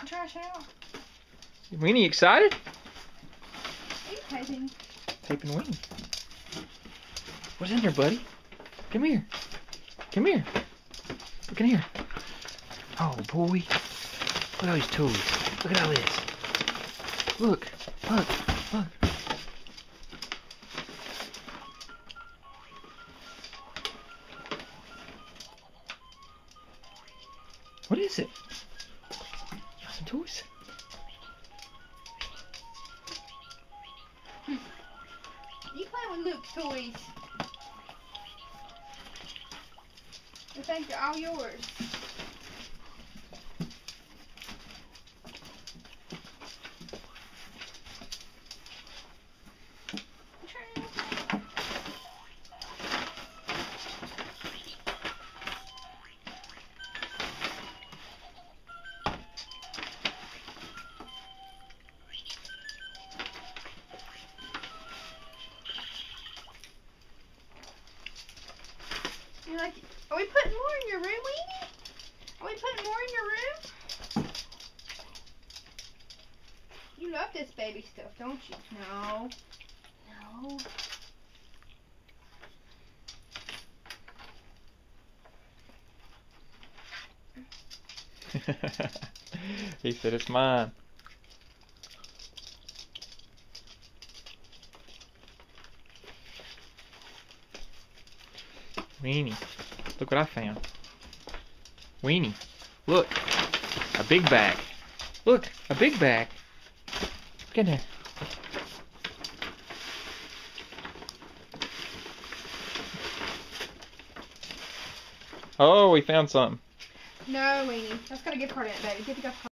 the trash out. Weenie, excited? He's taping. Taping Weenie. What's in there, buddy? Come here. Come here. Look in here. Oh, boy. Look at all these toys. Look at all this. Look. Look. Look. What is it? Got some toys. You playing with Luke's toys. I think they're all yours. You're like, are we putting more in your room, Weenie? Are we putting more in your room? You love this baby stuff, don't you? No. No. He said it's mine. Weenie, look what I found. Weenie, look, a big bag. Look, a big bag. Look in there. Oh, we found something. No, Weenie. That's got a gift card in it, baby. Get the gift card.